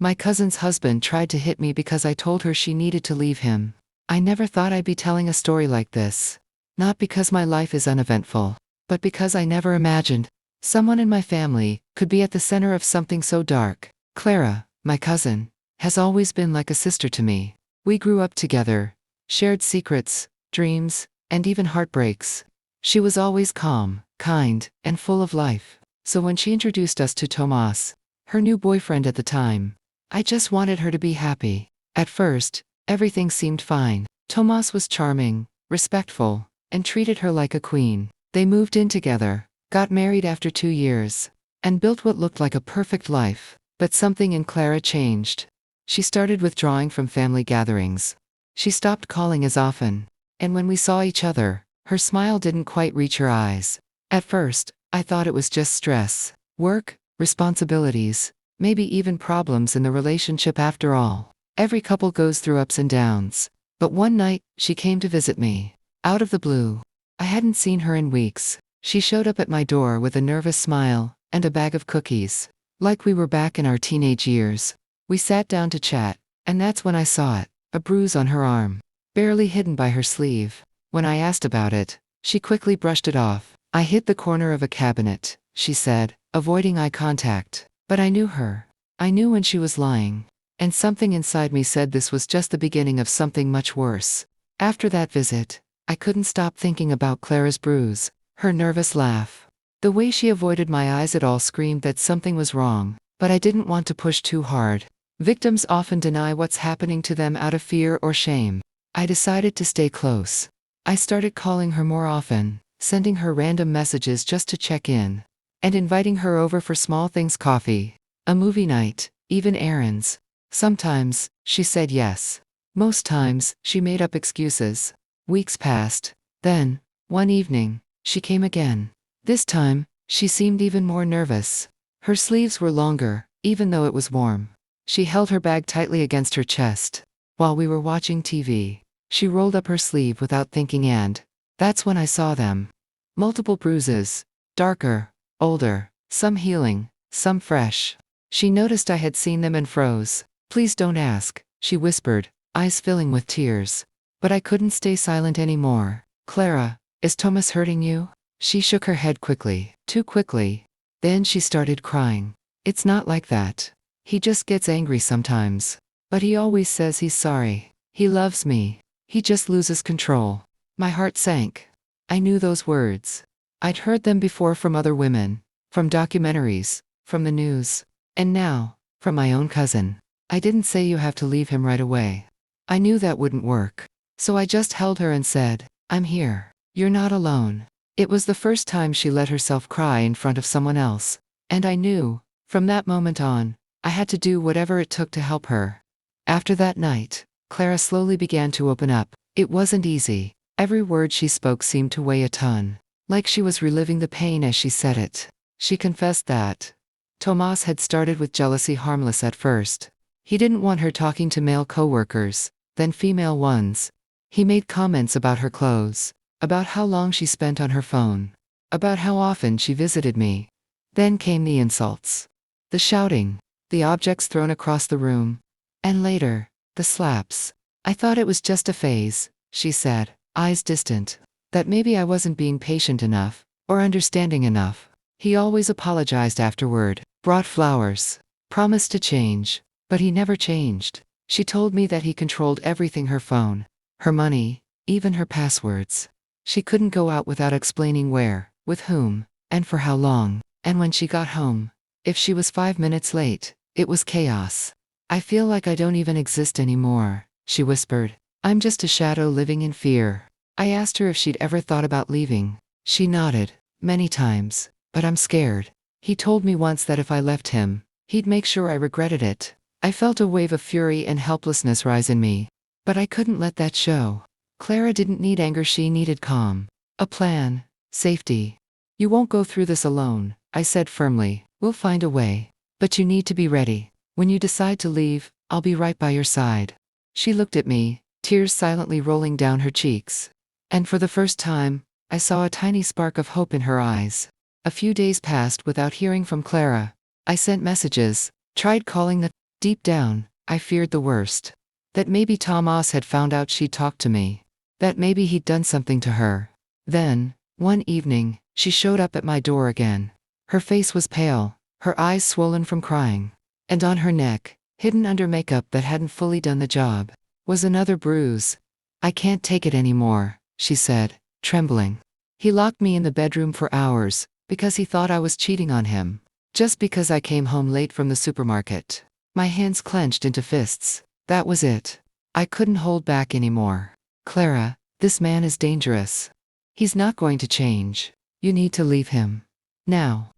My cousin's husband tried to hit me because I told her she needed to leave him. I never thought I'd be telling a story like this. Not because my life is uneventful, but because I never imagined someone in my family could be at the center of something so dark. Clara, my cousin, has always been like a sister to me. We grew up together, shared secrets, dreams, and even heartbreaks. She was always calm, kind, and full of life. So when she introduced us to Tomas, her new boyfriend at the time, I just wanted her to be happy. At first, everything seemed fine. Tomas was charming, respectful, and treated her like a queen. They moved in together, got married after 2 years, and built what looked like a perfect life. But something in Clara changed. She started withdrawing from family gatherings. She stopped calling as often. And when we saw each other, her smile didn't quite reach her eyes. At first, I thought it was just stress, work, responsibilities, maybe even problems in the relationship after all. Every couple goes through ups and downs. But one night, she came to visit me. Out of the blue. I hadn't seen her in weeks. She showed up at my door with a nervous smile and a bag of cookies. Like we were back in our teenage years. We sat down to chat, and that's when I saw it, a bruise on her arm, barely hidden by her sleeve. When I asked about it, she quickly brushed it off. I hit the corner of a cabinet, she said, avoiding eye contact. But I knew her. I knew when she was lying. And something inside me said this was just the beginning of something much worse. After that visit, I couldn't stop thinking about Clara's bruise, her nervous laugh. The way she avoided my eyes, it all screamed that something was wrong, but I didn't want to push too hard. Victims often deny what's happening to them out of fear or shame. I decided to stay close. I started calling her more often, sending her random messages just to check in, and inviting her over for small things: coffee, a movie night, even errands. Sometimes, she said yes. Most times, she made up excuses. Weeks passed. Then, one evening, she came again. This time, she seemed even more nervous. Her sleeves were longer, even though it was warm. She held her bag tightly against her chest. While we were watching TV, she rolled up her sleeve without thinking, and that's when I saw them. Multiple bruises. Darker, older, some healing, some fresh. She noticed I had seen them and froze. "Please don't ask," she whispered, eyes filling with tears. But I couldn't stay silent anymore. "Clara, is Thomas hurting you?" She shook her head quickly, too quickly. Then she started crying. "It's not like that. He just gets angry sometimes. But he always says he's sorry. He loves me. He just loses control." My heart sank. I knew those words. I'd heard them before from other women, from documentaries, from the news, and now, from my own cousin. I didn't say you have to leave him right away. I knew that wouldn't work. So I just held her and said, "I'm here. You're not alone." It was the first time she let herself cry in front of someone else. And I knew, from that moment on, I had to do whatever it took to help her. After that night, Clara slowly began to open up. It wasn't easy. Every word she spoke seemed to weigh a ton. Like she was reliving the pain as she said it. She confessed that Tomas had started with jealousy, harmless at first. He didn't want her talking to male coworkers, then female ones. He made comments about her clothes, about how long she spent on her phone, about how often she visited me. Then came the insults, the shouting, the objects thrown across the room, and later, the slaps. "I thought it was just a phase," she said, eyes distant. "That maybe I wasn't being patient enough, or understanding enough." He always apologized afterward, brought flowers, promised to change, but he never changed. She told me that he controlled everything: her phone, her money, even her passwords. She couldn't go out without explaining where, with whom, and for how long. And when she got home, if she was 5 minutes late, it was chaos. "I feel like I don't even exist anymore," she whispered. "I'm just a shadow living in fear." I asked her if she'd ever thought about leaving. She nodded, "Many times, but I'm scared." He told me once that if I left him, he'd make sure I regretted it. I felt a wave of fury and helplessness rise in me. But I couldn't let that show. Clara didn't need anger, she needed calm. A plan, safety. "You won't go through this alone," I said firmly. "We'll find a way. But you need to be ready. When you decide to leave, I'll be right by your side." She looked at me, tears silently rolling down her cheeks. And for the first time, I saw a tiny spark of hope in her eyes. A few days passed without hearing from Clara. I sent messages, tried calling the Deep down, I feared the worst. That maybe Tomas had found out she'd talked to me. That maybe he'd done something to her. Then, one evening, she showed up at my door again. Her face was pale, her eyes swollen from crying. And on her neck, hidden under makeup that hadn't fully done the job, was another bruise. "I can't take it anymore," she said, trembling. He locked me in the bedroom for hours, because he thought I was cheating on him. Just because I came home late from the supermarket. My hands clenched into fists. That was it. I couldn't hold back anymore. "Clara, this man is dangerous. He's not going to change. You need to leave him. Now."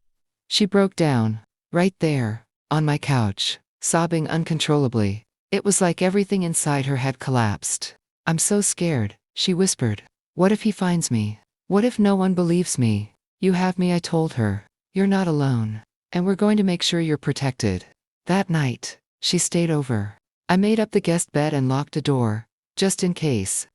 She broke down, right there, on my couch, sobbing uncontrollably. It was like everything inside her had collapsed. "I'm so scared," she whispered. "What if he finds me? What if no one believes me?" "You have me," I told her. "You're not alone. And we're going to make sure you're protected." That night, she stayed over. I made up the guest bed and locked the door, just in case.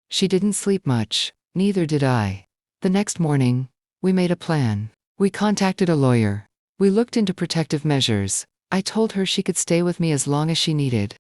She didn't sleep much, neither did I. The next morning, we made a plan. We contacted a lawyer. We looked into protective measures. I told her she could stay with me as long as she needed.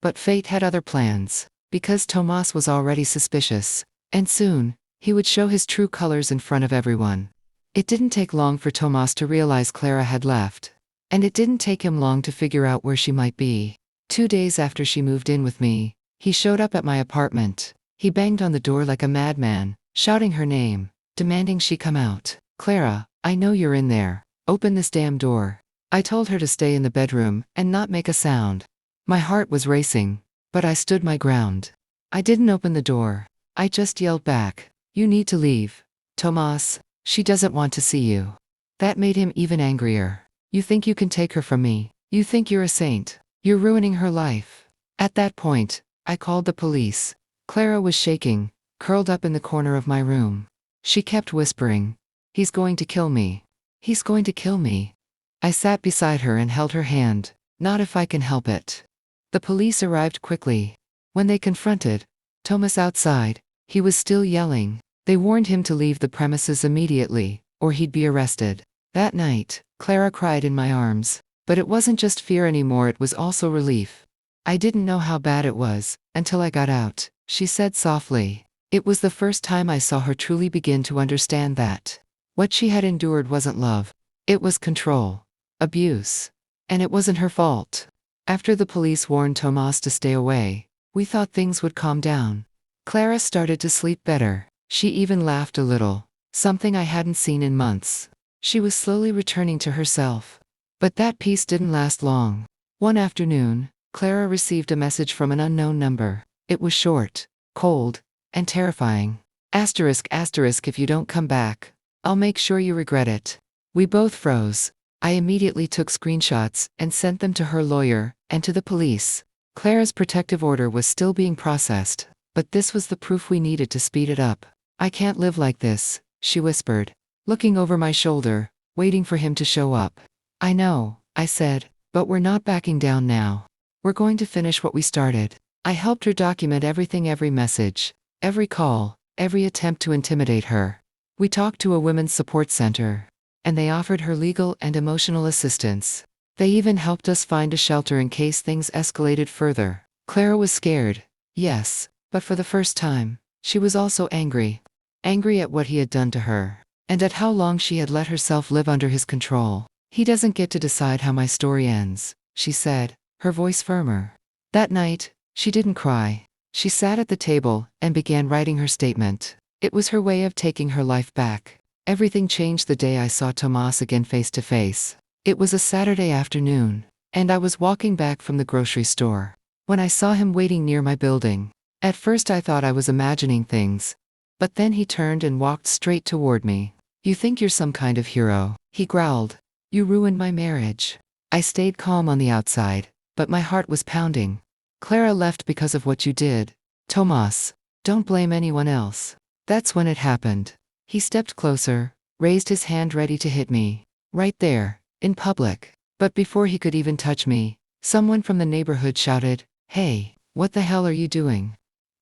But fate had other plans, because Tomas was already suspicious. And soon, he would show his true colors in front of everyone. It didn't take long for Tomas to realize Clara had left. And it didn't take him long to figure out where she might be. 2 days after she moved in with me, he showed up at my apartment. He banged on the door like a madman, shouting her name, demanding she come out. "Clara, I know you're in there. Open this damn door." I told her to stay in the bedroom and not make a sound. My heart was racing, but I stood my ground. I didn't open the door. I just yelled back, "You need to leave. Tomas, she doesn't want to see you." That made him even angrier. "You think you can take her from me? You think you're a saint? You're ruining her life." At that point, I called the police. Clara was shaking, curled up in the corner of my room. She kept whispering, "He's going to kill me. He's going to kill me." I sat beside her and held her hand. "Not if I can help it." The police arrived quickly. When they confronted Tomas outside, he was still yelling. They warned him to leave the premises immediately, or he'd be arrested. That night, Clara cried in my arms. But it wasn't just fear anymore, it was also relief. "I didn't know how bad it was, until I got out," she said softly. It was the first time I saw her truly begin to understand that what she had endured wasn't love. It was control. Abuse. And it wasn't her fault. After the police warned Tomas to stay away, we thought things would calm down. Clara started to sleep better. She even laughed a little, something I hadn't seen in months. She was slowly returning to herself. But that peace didn't last long. One afternoon, Clara received a message from an unknown number. It was short, cold, and terrifying. Asterisk, asterisk, "If you don't come back, I'll make sure you regret it." We both froze. I immediately took screenshots and sent them to her lawyer and to the police. Clara's protective order was still being processed, but this was the proof we needed to speed it up. "I can't live like this," she whispered, looking over my shoulder, waiting for him to show up. "I know," I said, "but we're not backing down now. We're going to finish what we started." I helped her document everything, every message, every call, every attempt to intimidate her. We talked to a women's support center, and they offered her legal and emotional assistance. They even helped us find a shelter in case things escalated further. Clara was scared, yes, but for the first time, she was also angry. Angry at what he had done to her, and at how long she had let herself live under his control. "He doesn't get to decide how my story ends," she said, her voice firmer. That night, she didn't cry. She sat at the table and began writing her statement. It was her way of taking her life back. Everything changed the day I saw Tomas again face to face. It was a Saturday afternoon, and I was walking back from the grocery store when I saw him waiting near my building. At first I thought I was imagining things, but then he turned and walked straight toward me. "You think you're some kind of hero," he growled. "You ruined my marriage." I stayed calm on the outside, but my heart was pounding. "Clara left because of what you did. Tomas, don't blame anyone else." That's when it happened. He stepped closer, raised his hand ready to hit me. Right there, in public. But before he could even touch me, someone from the neighborhood shouted, "Hey, what the hell are you doing?"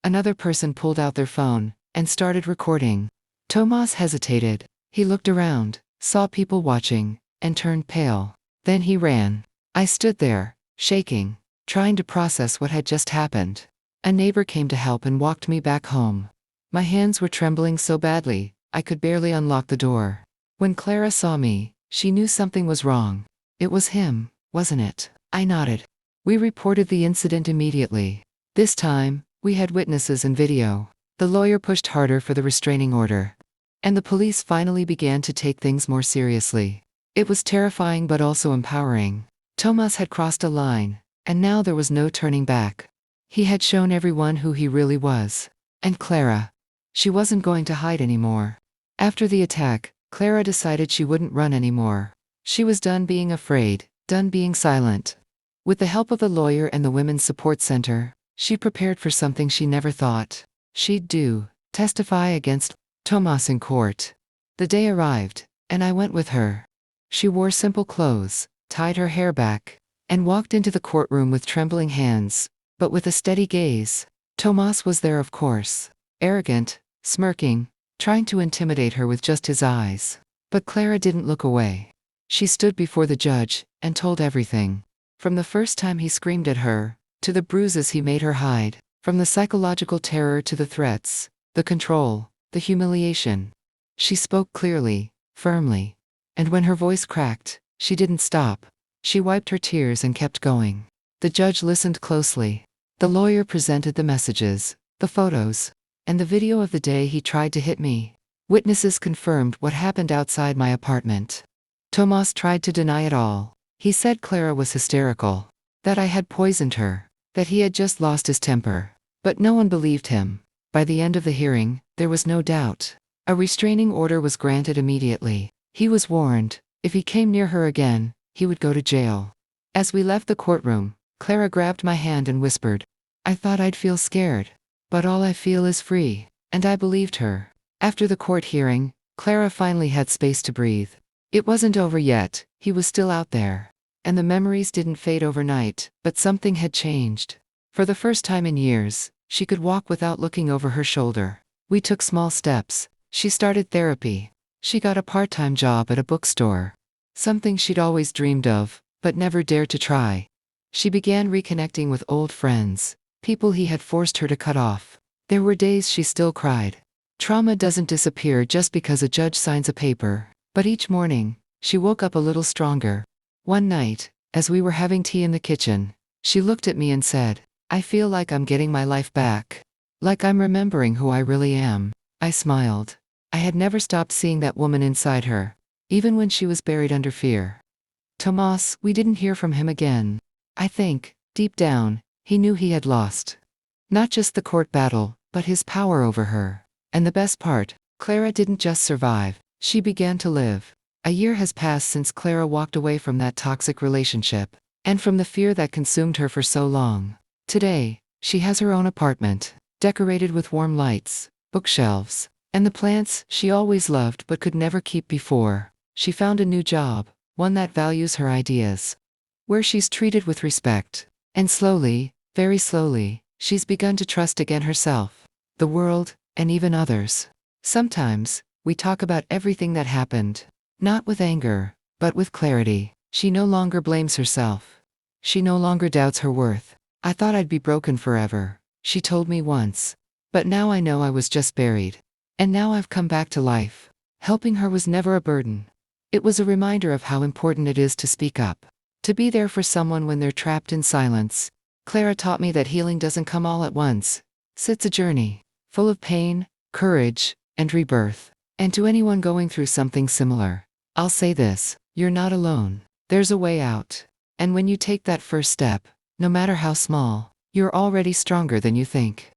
Another person pulled out their phone and started recording. Tomas hesitated. He looked around, saw people watching, and turned pale. Then he ran. I stood there, shaking, trying to process what had just happened. A neighbor came to help and walked me back home. My hands were trembling so badly, I could barely unlock the door. When Clara saw me, she knew something was wrong. It was him, wasn't it? I nodded. We reported the incident immediately. This time, we had witnesses and video. The lawyer pushed harder for the restraining order. And the police finally began to take things more seriously. It was terrifying but also empowering. Tomas had crossed a line, and now there was no turning back. He had shown everyone who he really was. And Clara. She wasn't going to hide anymore. After the attack, Clara decided she wouldn't run anymore. She was done being afraid, done being silent. With the help of the lawyer and the Women's Support Center, she prepared for something she never thought she'd do: testify against Tomas in court. The day arrived, and I went with her. She wore simple clothes, tied her hair back, and walked into the courtroom with trembling hands, but with a steady gaze. Tomas was there, of course, arrogant, smirking, trying to intimidate her with just his eyes. But Clara didn't look away. She stood before the judge and told everything. From the first time he screamed at her, to the bruises he made her hide, from the psychological terror to the threats, the control, the humiliation. She spoke clearly, firmly. And when her voice cracked, she didn't stop. She wiped her tears and kept going. The judge listened closely. The lawyer presented the messages, the photos, and the video of the day he tried to hit me. Witnesses confirmed what happened outside my apartment. Tomas tried to deny it all. He said Clara was hysterical, that I had poisoned her, that he had just lost his temper. But no one believed him. By the end of the hearing, there was no doubt. A restraining order was granted immediately. He was warned, if he came near her again, he would go to jail. As we left the courtroom, Clara grabbed my hand and whispered, "I thought I'd feel scared. But all I feel is free." And I believed her. After the court hearing, Clara finally had space to breathe. It wasn't over yet, he was still out there. And the memories didn't fade overnight, but something had changed. For the first time in years, she could walk without looking over her shoulder. We took small steps. She started therapy. She got a part-time job at a bookstore. Something she'd always dreamed of, but never dared to try. She began reconnecting with old friends, people he had forced her to cut off. There were days she still cried. Trauma doesn't disappear just because a judge signs a paper. But each morning, she woke up a little stronger. One night, as we were having tea in the kitchen, she looked at me and said, "I feel like I'm getting my life back. Like I'm remembering who I really am." I smiled. I had never stopped seeing that woman inside her, even when she was buried under fear. Tomas, we didn't hear from him again. I think, deep down, he knew he had lost. Not just the court battle, but his power over her. And the best part, Clara didn't just survive, she began to live. A year has passed since Clara walked away from that toxic relationship, and from the fear that consumed her for so long. Today, she has her own apartment, decorated with warm lights, bookshelves, and the plants she always loved but could never keep before. She found a new job, one that values her ideas, where she's treated with respect. And slowly, very slowly, she's begun to trust again herself, the world, and even others. Sometimes, we talk about everything that happened, not with anger, but with clarity. She no longer blames herself. She no longer doubts her worth. "I thought I'd be broken forever," she told me once. "But now I know I was just buried. And now I've come back to life." Helping her was never a burden. It was a reminder of how important it is to speak up, to be there for someone when they're trapped in silence. Clara taught me that healing doesn't come all at once. It's a journey, full of pain, courage, and rebirth. And to anyone going through something similar, I'll say this: you're not alone. There's a way out. And when you take that first step, no matter how small, you're already stronger than you think.